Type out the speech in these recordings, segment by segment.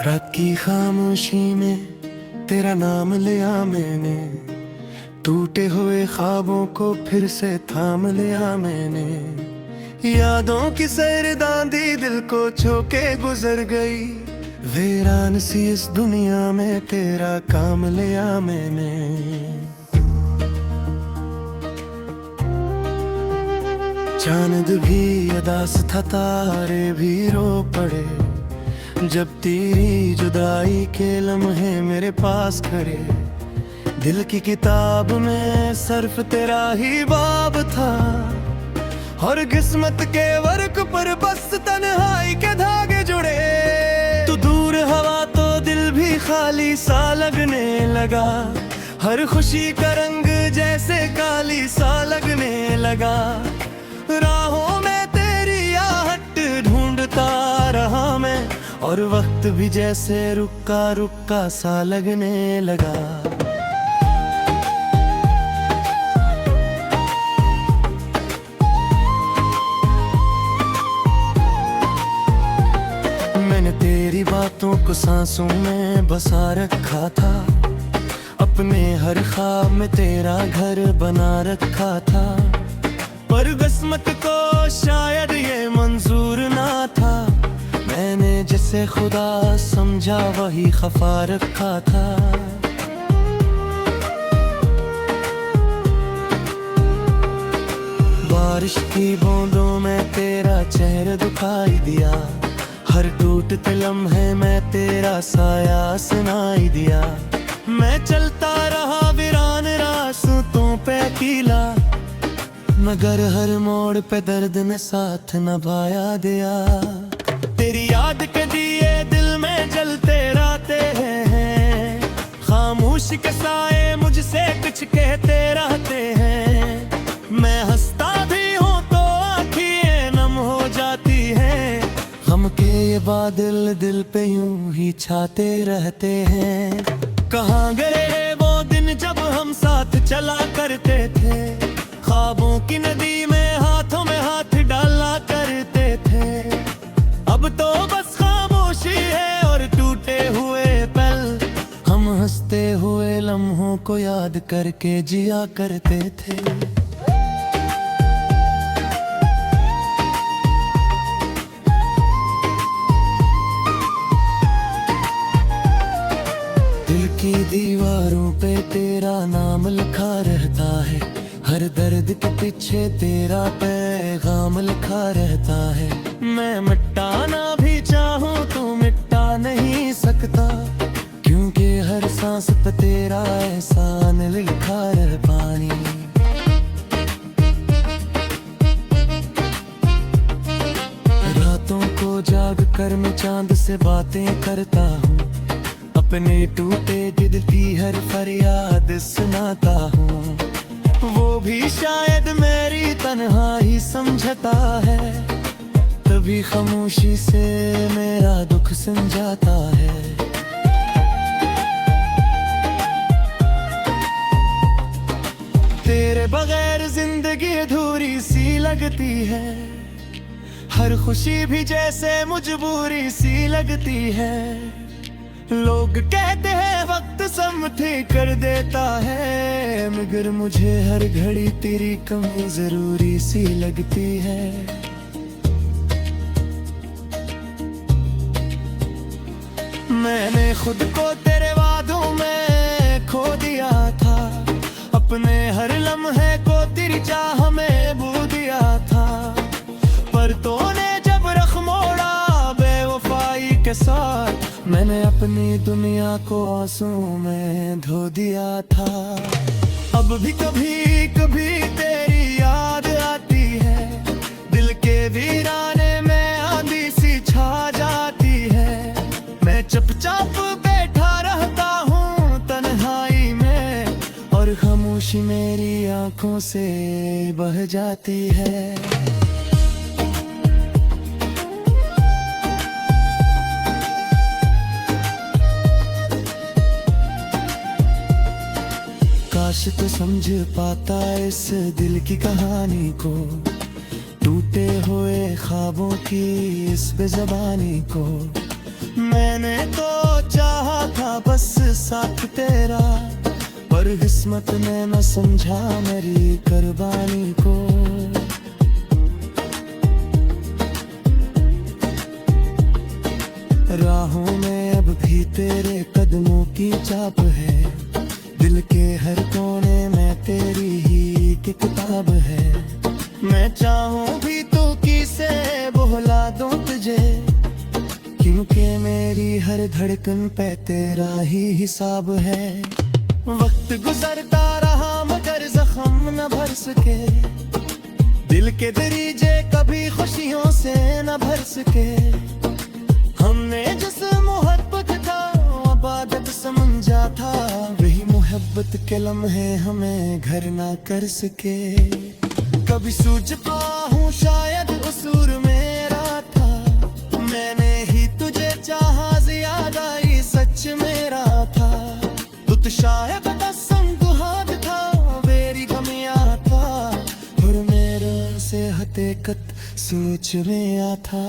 रात की खामोशी में तेरा नाम लिया मैंने, टूटे हुए ख्वाबों को फिर से थाम लिया मैंने। यादों की सरदांदी दिल को छूके गुजर गई, वीरान सी इस दुनिया में तेरा काम लिया मैंने। चांद भी अदास था, तारे भी रो पड़े, जब तेरी जुदाई के लम्हे मेरे पास खड़े। दिल की किताब में सिर्फ तेरा ही बाब था, और किस्मत के वर्क पर बस तन्हाई के धागे जुड़े। तू दूर हवा तो दिल भी खाली सा लगने लगा, हर खुशी का रंग जैसे काली सा लगने लगा। राहों में तेरी आहट ढूंढता रहा मैं, और वक्त भी जैसे रुका रुका सा लगने लगा। मैंने तेरी बातों को सांसों में बसा रखा था, अपने हर ख्वाब में तेरा घर बना रखा था। पर किस्मत को शायद ये मंजूर ना था, मैंने जिसे खुदा समझा वही खफा रखा था। बारिश की बूंदों में तेरा चेहरा दिखाई दिया, हर टूटते लम्हे में तेरा साया सुनाई दिया। मैं चलता रहा वीरान रास्तों पे अकेला, मगर हर मोड़ पे दर्द ने साथ निभाया दिया। तेरी याद के दिए दिल में जलते रहते हैं, खामोश के साए मुझसे कुछ कहते रहते हैं। मैं हंसता भी हूँ तो आँखें नम हो जाती हैं, गम के ये बादल दिल पे यूं ही छाते रहते हैं। कहाँ गए वो दिन जब हम साथ चला करते थे, ख्वाबों की नदी में हाथों में हाथ डाला करते थे। अब तो बस खामोशी है और टूटे हुए पल, हम हंसते हुए लम्हों को याद करके जिया करते थे। दिल की दीवारों पे तेरा नाम लिखा रहता है, हर दर्द के पीछे तेरा पैगाम लिखा रहता है। मैं मिटाना भी चाहूँ तो मिटा नहीं सकता, क्योंकि हर सांस पे तेरा एहसान लिखा है पानी। रातों को जाग कर मैं चांद से बातें करता हूँ, अपने टूटे दिल की हर फरियाद सुनाता हूँ। वो भी शायद मेरी तन्हाई समझता है, तभी खामोशी से मेरा दुख समझाता है। तेरे बगैर जिंदगी अधूरी सी लगती है, हर खुशी भी जैसे मजबूरी सी लगती है। लोग कहते हैं वक्त सब ठीक कर देता है, मगर मुझे हर घड़ी तेरी कमी जरूरी सी लगती है। मैंने खुद को तेरे वादों में खो दिया था, अपने हर लम्हे को तेरी चाह में बू दिया था। पर तूने जब रख मोड़ा बेवफाई के साथ, मैंने अपनी दुनिया को आंसू में धो दिया था। अब भी कभी कभी तेरी याद आती है, दिल के वीराने में आंधी सी छा जाती है। मैं चुपचाप बैठा रहता हूँ तन्हाई में, और खामोशी मेरी आंखों से बह जाती है। काश तो समझ पाता इस दिल की कहानी को, टूटे हुए ख्वाबों की इस बेज़बानी को। मैंने तो चाहा था बस साथ तेरा, पर किस्मत ने न समझा मेरी कुर्बानी को। राहों में अब भी तेरे कदमों की छाप है, दिल के हर कोने में तेरी ही की किताब है। मैं चाहूं भी तो किसे बुला दूं तुझे, क्योंकि मेरी हर धड़कन पे तेरा ही हिसाब है। वक्त गुजरता रहा मगर जख्म न भर सके, दिल के दरीजे कभी खुशियों से न भर सके। हमने जिस मोहब्बत का इबादत समझा था, वही मोहब्बत के लम्हे हमें घर ना कर सके। कभी सूझता हूँ शायद उसूर मेरा था, मैंने ही तुझे चाहा ज्यादा ही सच मेरा था। तू तो शायद संग हाथ था मेरी गमिया था, और मेरे से हकीकत सोच में आ था।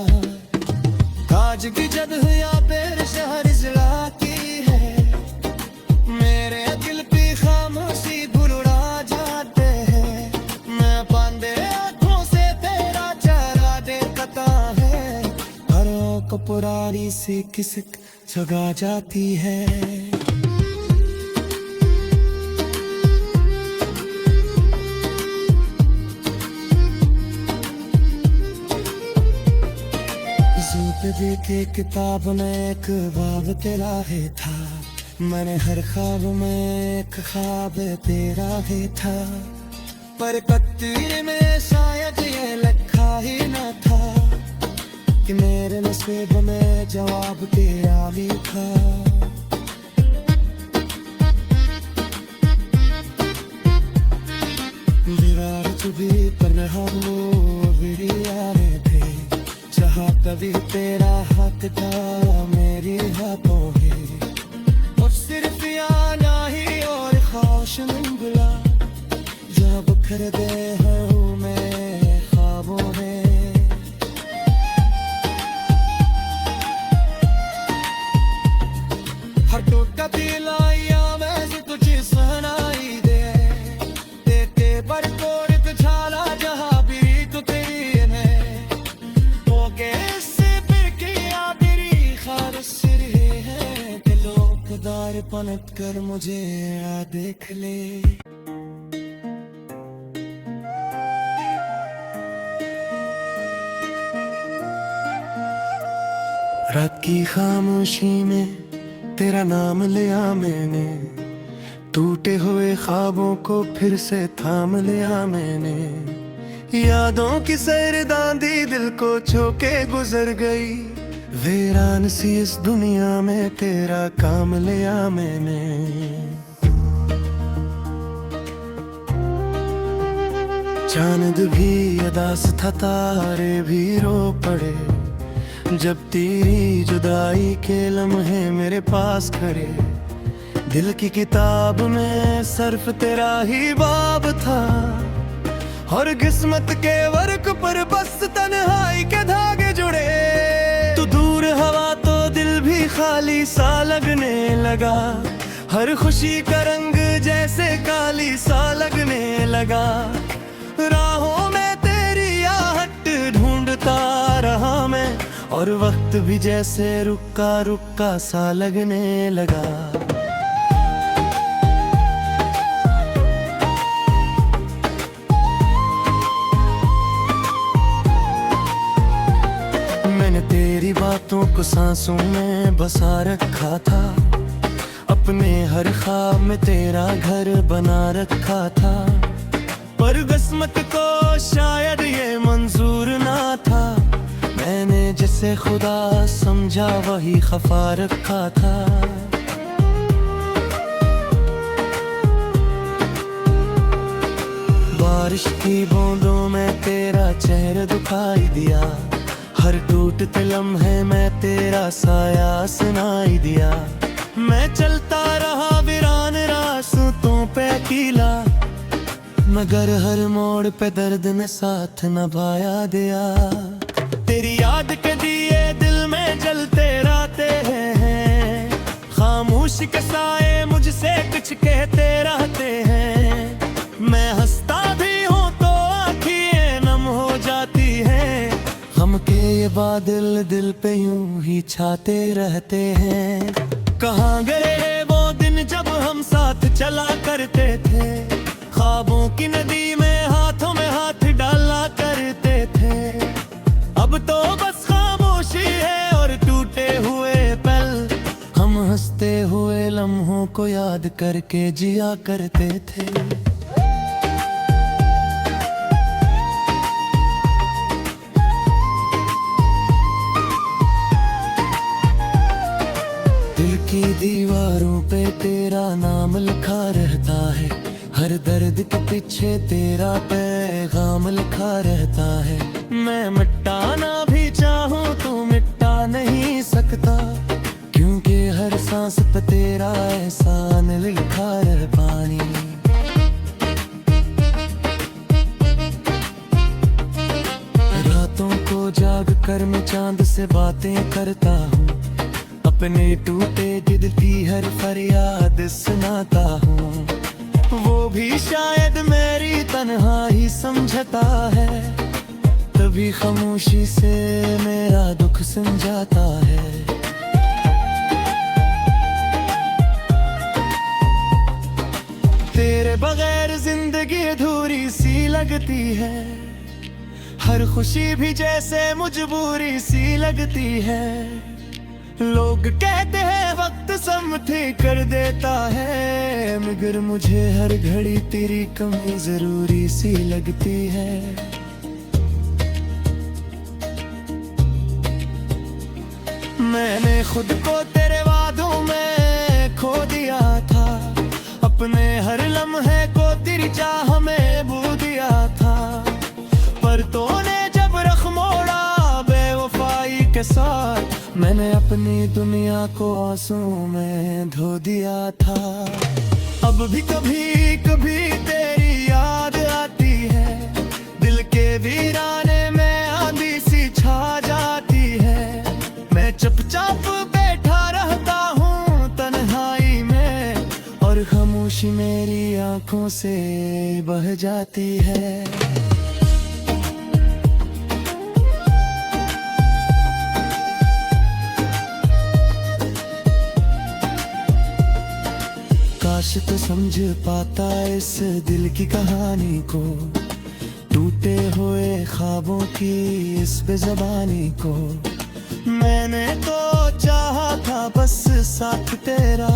आज की जद या पेर शहर जिला की है, मेरे दिल की खामोशी भुला जाते हैं। मैं पांदे आँखों से तेरा चेहरा देखता है, हर को पुरानी सी किसक जगा जाती है। देखे किताब में एक बाब तेरा है था, मैंने हर ख्वाब में एक ख्वाब तेरा ही था। पर तकदीर में शायद ये लिखा ही न था, कि मेरे नसीब में जवाब तेरा भी था। दीवार चुभी पर हम बिरियारे थे, जहाँ कभी तेरा हाथ था मेरे हाथों में। और सिर्फ आना ही और ख्वाहिश मंगला, जहाँ बिखर गए हूँ मैं ख्वाबों में। हर टूटा दिल आया वैसे तुझे सुनाई दे, तेरे पर कोड़ झाला जहाँ भी तो तेरी है। दार पलट कर मुझे आ देख ले। रात की खामोशी में तेरा नाम लिया मैंने, टूटे हुए ख्वाबों को फिर से थाम लिया मैंने। यादों की सरदांदी दिल को छूके गुजर गई, वीरान सी इस दुनिया में तेरा काम लिया मैंने। चांद भी अदास था, तारे भी रो पड़े, जब तेरी जुदाई के लम्हे मेरे पास खड़े। दिल की किताब में सिर्फ तेरा ही बाब था, और किस्मत के वर्क पर बस तन्हाई के धागे जुड़े। तू दूर हवा तो दिल भी खाली सा लगने लगा, हर खुशी का रंग जैसे काली सा लगने लगा। राहों में तेरी आहट ढूंढता रहा मैं, और वक्त भी जैसे रुका रुका सा लगने लगा। तेरी बातों को सांसों में बसा रखा था, अपने हर ख्वाब में तेरा घर बना रखा था। पर किस्मत को शायद ये मंजूर ना था, मैंने जिसे खुदा समझा वही खफा रखा था। बारिश की बूंदों में तेरा चेहरा दिखाई दिया, हर टूटते लम्हे में तेरा साया सुनाई दिया। मैं चलता रहा वीरान रास्तों पे अकेला, मगर हर मोड़ पे दर्द ने साथ निभाया दिया। तेरी याद के दिए दिल में जलते रहते खामोश के साए मुझसे कुछ कहते रहते हैं। मैं हंसता भी हूँ तो आँखें नम हो जाती हैं। हम के ये बादल दिल पे यूं ही छाते रहते हैं। कहाँ गए वो दिन जब हम साथ चला करते थे, ख्वाबों की नदी में हाथों में हाथ डाला करते थे। अब तो बस खामोशी है और टूटे हुए पल, हम हंसते हुए लम्हों को याद करके जिया करते थे। दिल की दीवारों पे तेरा नाम लिखा रहता है, हर दर्द के पीछे तेरा पैगाम लिखा रहता है। मैं मिटाना भी चाहूँ तो मिटा नहीं सकता, क्योंकि हर सांस पे तेरा एहसान लिखा है पानी। रातों को जाग कर मैं चांद से बातें करता हूँ, अपने टूटे दिल की हर फरियाद सुनाता हूँ। वो भी शायद मेरी तन्हाई समझता है, तभी खामोशी से मेरा दुख समझाता है। तेरे बगैर जिंदगी अधूरी सी लगती है, हर खुशी भी जैसे मजबूरी सी लगती है। लोग कहते हैं वक्त समझे कर देता है, मगर मुझे हर घड़ी तेरी कमी जरूरी सी लगती है। मैंने खुद को तेरे वादों में खो दिया था, अपने हर लम्हे को तेरी चाह में बू दिया था। पर तूने जब रख मोड़ा बेवफाई के साथ, मैंने अपनी दुनिया को आंसू में धो दिया था। अब भी कभी कभी तेरी याद आती है, दिल के वीराने में आंधी सी छा जाती है। मैं चुपचाप बैठा रहता हूँ तन्हाई में, और खामोशी मेरी आंखों से बह जाती है। काश तो समझ पाता इस दिल की कहानी को, टूटे हुए ख्वाबों की इस बेज़बानी को। मैंने तो चाहा था बस साथ तेरा,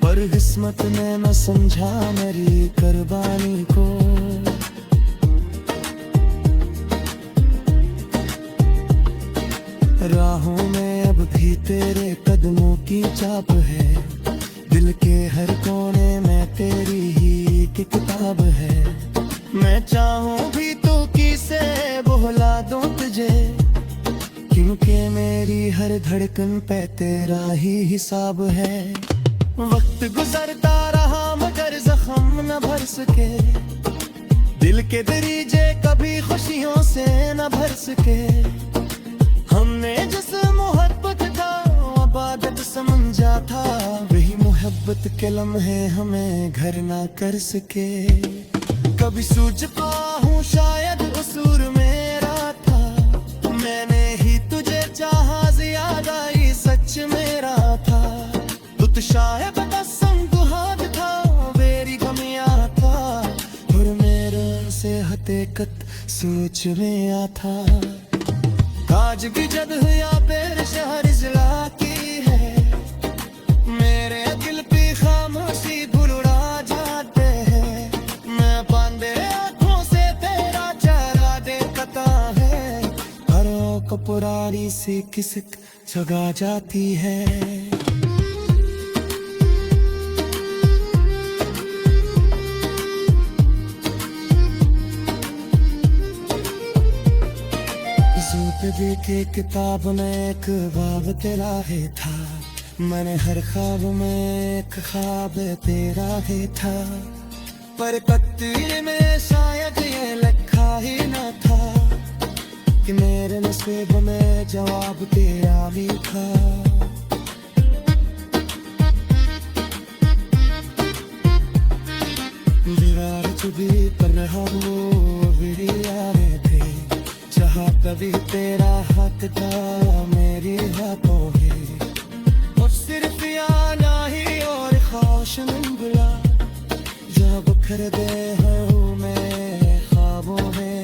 पर किस्मत ने न समझा मेरी कुर्बानी को। राहों में अब भी तेरे कदमों की छाप है, दिल के हर कोने में तेरी ही की किताब है। मैं चाहूँ भी तो किसे बुला दूँ तुझे, क्योंकि मेरी हर धड़कन पे तेरा ही हिसाब है। वक्त गुजरता रहा मगर जख्म न भर सके, दिल के दरीजे कभी खुशियों से न भर सके। हमने जिस मोहब्बत का इबादत समझा था, वही मोहब्बत के लम्हे हमें घर ना कर सके। कभी सूझता हूँ शायद कसूर मेरा था, मैंने ही तुझे चाहा ज्यादा ही सच मेरा था। तू तो शायद कसम दुहाद था मेरी कमियां था, और मेरे से हकीकत सोच में आता। आज भी जद या बेर शहर जिला की है, मेरे दिल पे खामोशी भुलड़ा जाते हैं। मैं बांधे आँखों से तेरा चेहरा देखता है, हर को पुरानी सी किसक जगा जाती है। देखे किताब में एक बाब तेरा है था, मैंने हर ख्वाब में एक ख्वाब तेरा है था। पर तकदीर में शायद ये लिखा ही न था, कि मेरे नसीब में जवाब तेरा भी था। कर रहा हूँ बिरिया में थे, जहाँ कभी तेरा हाथ था मेरी हाथों के, और सिर्फ आना ही और खाश बुला, जहाँ बिखर दे हूँ मैं ख्वाबों में।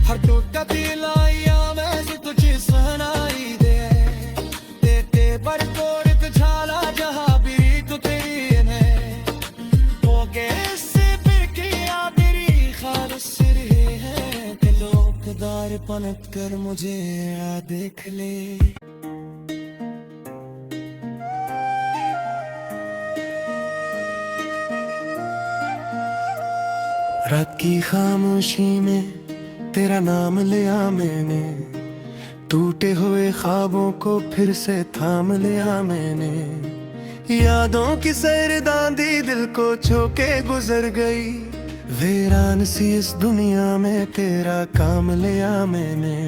हर टूटा दिल आया मैं से तुझे सुनाई दे, तेरे पर कोड़ झाला जहाँ भी तो तेरी ने, वो कैसे फिर किया तेरी खालिस सिर है, कि लोकदार पलट कर मुझे आ देख ले। रात की खामोशी में तेरा नाम लिया मैंने, टूटे हुए ख्वाबों को फिर से थाम लिया मैंने, यादों की सरदांदी दिल को छोके गुजर गई, वीरान सी इस दुनिया में तेरा काम लिया मैंने।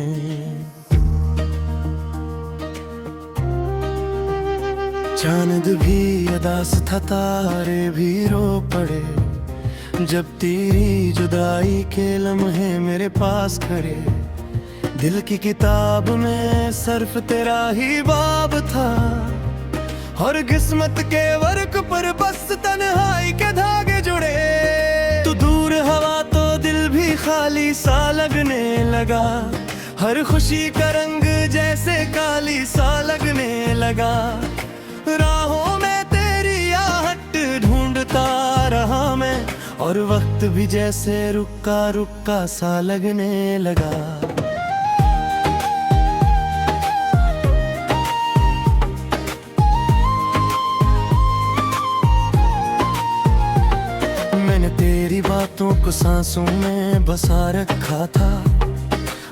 चांद भी अदास था तारे भी रो पड़े, जब तेरी जुदाई के लम्हे मेरे पास खड़े, दिल की किताब में सिर्फ तेरा ही बाब था, और किस्मत के वर्क पर बस तन्हाई के धागे जुड़े। तू दूर हवा तो दिल भी खाली सा लगने लगा, हर खुशी का रंग जैसे काली सा लगने लगा, राहों में तेरी आहट ढूंढता रहा मैं, और वक्त भी जैसे रुका रुका सा लगने लगा। मैंने तेरी बातों को सांसों में बसा रखा था,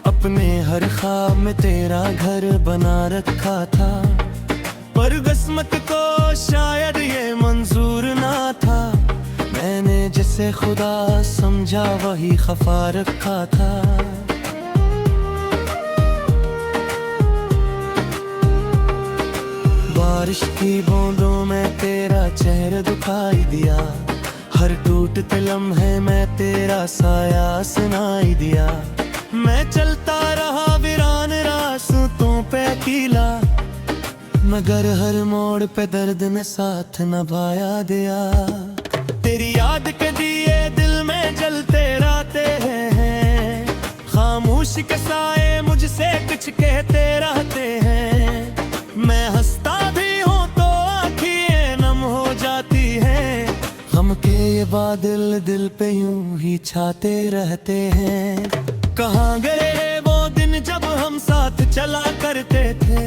अपने हर ख्वाब में तेरा घर बना रखा था, पर किस्मत को शायद ये मंजूर ना था, मैंने जिसे खुदा समझा वही खफा रखा था। बारिश की बूंदों में तेरा चेहरा दिखाई दिया, हर टूटते लम्हे में तेरा साया सुनाई दिया, मैं चलता रहा वीरान रास्तों पे अकेला, मगर हर मोड़ पे दर्द ने साथ निभाया दिया। तेरी याद के दिए दिल में जलते रहते हैं, खामोशी के साए मुझसे कुछ कहते रहते हैं, मैं हंसता भी हूँ तो आँखें नम हो जाती हैं, हम के ये बादल दिल पे यूं ही छाते रहते हैं। कहाँ गए वो दिन जब हम साथ चला करते थे,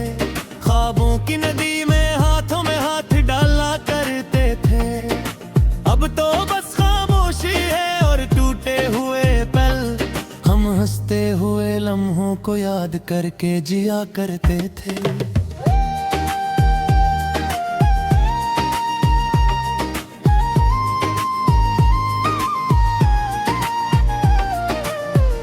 ख्वाबों की नदी में हाथों में हाथ डाला करते थे, अब तो बस खामोशी है और टूटे हुए पल, हम हंसते हुए लम्हों को याद करके जिया करते थे।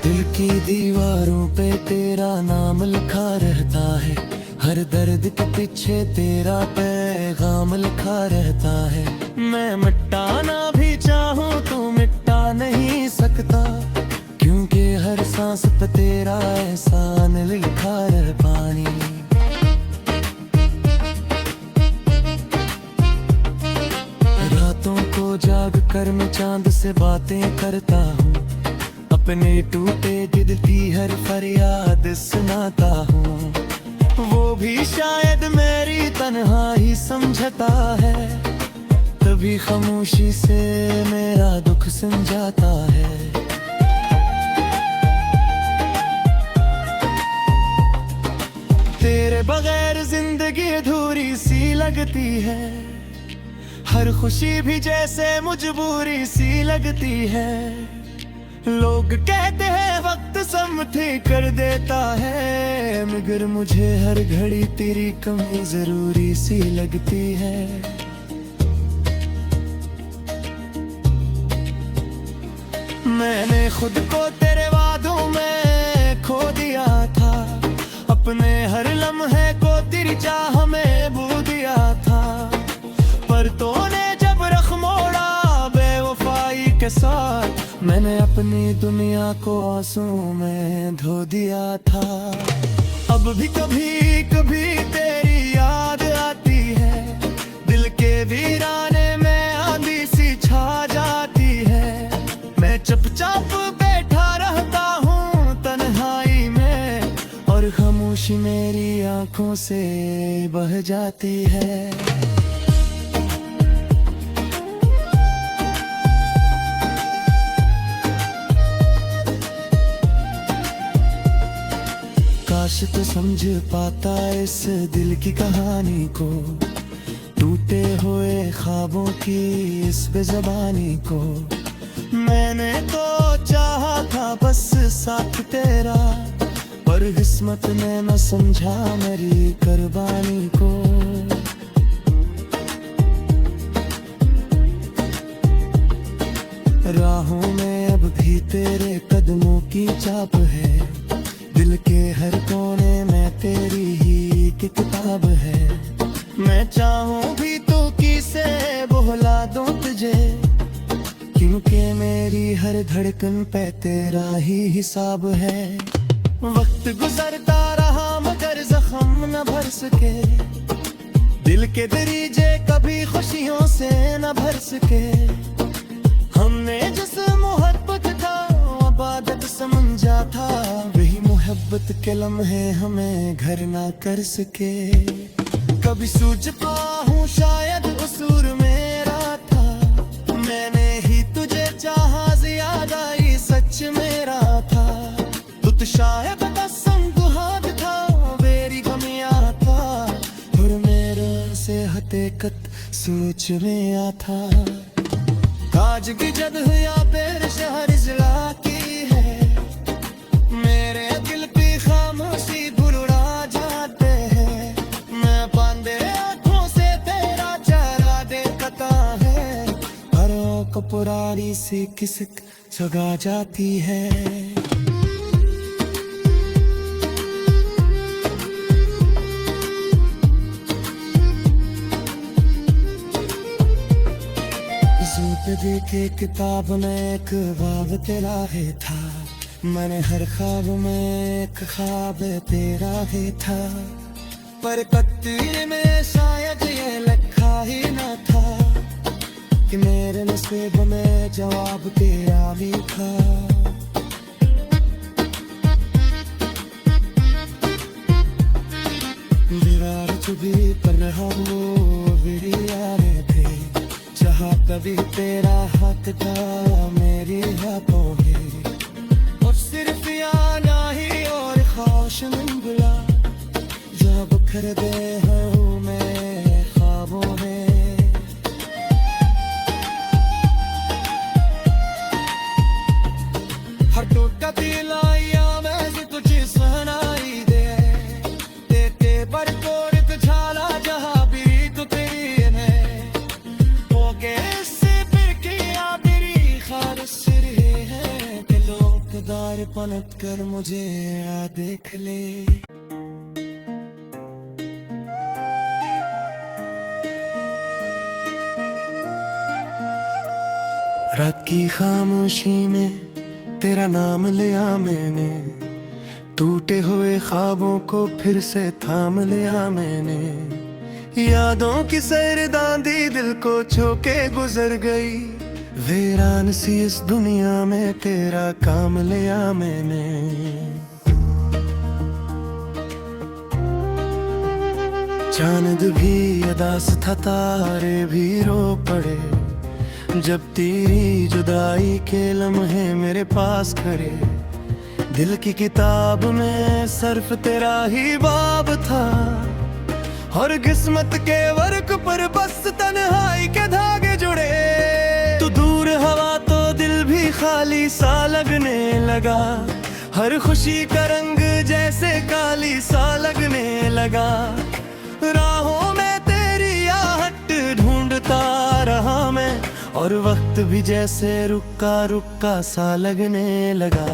दिल की दीवारों पे तेरा नाम लिखा रहता है, हर दर्द के पीछे तेरा पैगाम लिखा रहता है, मैं मिटाना भी चाहूँ तो मिटा नहीं सकता, क्योंकि हर सांस पे तेरा एहसान लिखा रह पानी। रातों को जाग कर मैं चांद से बातें करता हूँ, अपने टूटे दिल की हर फरियाद सुनाता हूँ, वो भी शायद मेरी तन्हाई समझता है, तभी खामोशी से मेरा दुख समझाता है। तेरे बगैर जिंदगी अधूरी सी लगती है, हर खुशी भी जैसे मजबूरी सी लगती है, लोग कहते हैं वक्त समझे कर देता है, मगर मुझे हर घड़ी तेरी कमी जरूरी सी लगती है। मैंने खुद को तेरे वादों में खो दिया था, अपने हर लम्हे को तेरी चाह में बू दिया था, पर तूने जब रख मोड़ा बेवफाई के साथ, मैंने अपनी दुनिया को आंसू में धो दिया था। अब भी कभी कभी तेरी याद आती है, दिल के वीराने में आंधी सी छा जाती है। मैं चुपचाप बैठा रहता हूँ तन्हाई में, और खामोशी मेरी आंखों से बह जाती है। काश तो समझ पाता इस दिल की कहानी को, टूटे हुए ख्वाबों की इस बेज़बानी को। मैंने तो चाहा था बस साथ तेरा, पर किस्मत ने न समझा मेरी कुर्बानी को। राहों में अब भी तेरे कदमों की छाप है, दिल के हर कोने में तेरी ही की किताब है। मैं चाहूं भी तो किसे बुला दूं तुझे, क्योंकि मेरी हर धड़कन पे तेरा ही हिसाब है। वक्त गुजरता रहा मगर जख्म न भर सके, दिल के दरीजे कभी खुशियों से न भर सके। हमने जिस मोहब्बत का इबादत समझा था, वही मोहब्बत के लम्हे हमें घर ना कर सके। कभी सूझता हूँ शायद कसूर मेरा था, मैंने ही तुझे चाहा ज्यादा ही सच मेरा था। तू तो शायद कसम दुहाद था मेरी गमियां था, और मेरे से हकीकत सोच में आ था। आज की जद या पेर शहर जिला की है, मेरे दिल की खामोशी बुलड़ा जाते हैं। मैं बांधे आँखों से तेरा चेहरा देखता है, हरों को पुरानी सी किसक जगा जाती है। देखे किताब में एक बाब तेरा है था, मैंने हर ख्वाब में एक ख्वाब तेरा है था। पर कत्ती में शायद ये लिखा ही न था, कि मेरे नसीब में जवाब तेरा भी था। दीवार चुभी पर रहा वो मेरी यादें थे, जहाँ कभी तेरा हाथ था मेरी हाथों में। और सिर्फ आना ही और ख्वाहिश नहीं बुला, जब बिखर गए हूँ मैं ख्वाबों में। हर टूटा दिल आया मैं तुझे सुनाई दे, तेरे पर कोई झाला जहाँ भी तो तेरी ने हो गए। दार पलट कर मुझे आ देख ले। रात की खामोशी में तेरा नाम लिया मैंने, टूटे हुए ख्वाबों को फिर से थाम लिया मैंने। यादों की सरदांदी दिल को छूके गुजर गई, वीरान सी इस दुनिया में तेरा काम लिया मैंने। चांद भी अदास था तारे भी रो पड़े, जब तेरी जुदाई के लम्हे मेरे पास खड़े। दिल की किताब में सिर्फ तेरा ही बाब था, और किस्मत के वर्क पर बस तन्हाई के धागे जुड़े। तू दूर हवा तो दिल भी खाली सा लगने लगा, हर खुशी का रंग जैसे काली सा लगने लगा। राहों में तेरी आहट ढूंढता रहा मैं, और वक्त भी जैसे रुका रुका सा लगने लगा।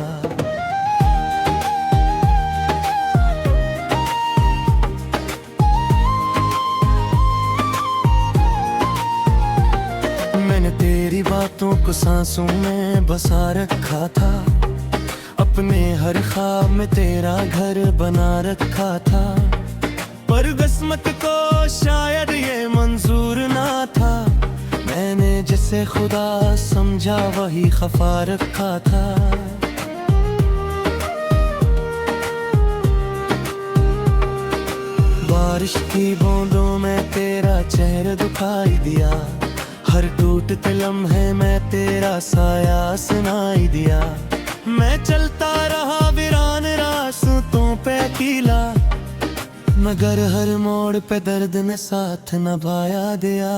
रातों को सांसों में बसा रखा था, अपने हर ख्वाब में तेरा घर बना रखा था। पर किस्मत को शायद ये मंजूर ना था, मैंने जिसे खुदा समझा वही खफा रखा था। बारिश की बूंदों में तेरा चेहरा दिखाई दिया, हर टूटते लम्हे में तेरा साया सुनाई दिया। मैं चलता रहा वीरान रास्तों पे अकेला, मगर हर मोड़ पे दर्द ने साथ निभाया दिया।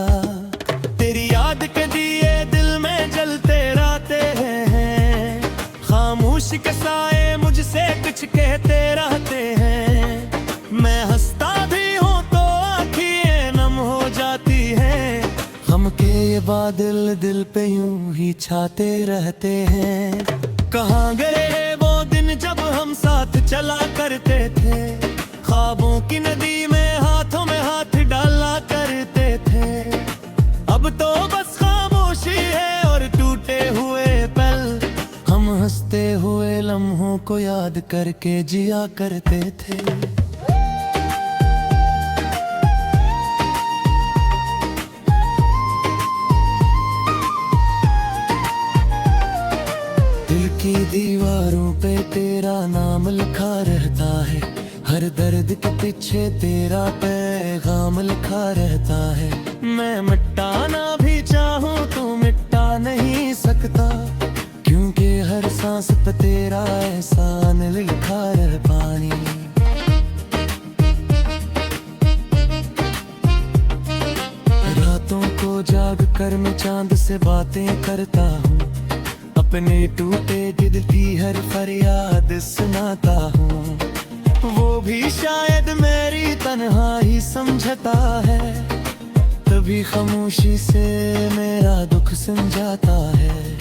तेरी याद के दिए दिल में जलते रहते हैं, खामोश के साए मुझसे कुछ कहते रहते हैं। मैं हंसता भी हूँ तो आँखें नम हो जाती हैं, गम के ये बादल दिल पे यूं ही छाते रहते हैं। कहाँ गए वो दिन जब हम साथ चला करते थे, ख्वाबों की नदी में हाथों में हाथ डाला करते थे। अब तो बस खामोशी है और टूटे हुए पल, हम हंसते हुए लम्हों को याद करके जिया करते थे। दिल की दीवारों पे तेरा नाम लिखा रहता है, हर दर्द के पीछे तेरा पैगाम लिखा रहता है। मैं मिटाना भी चाहूँ तो मिटा नहीं सकता, क्योंकि हर सांस पे तेरा एहसान लिखा रह पानी। रातों को जाग कर मैं चांद से बातें करता हूँ, अपने टूटे दिल की हर फरियाद सुनाता हूँ। वो भी शायद मेरी तन्हाई समझता है, तभी खामोशी से मेरा दुख समझाता है।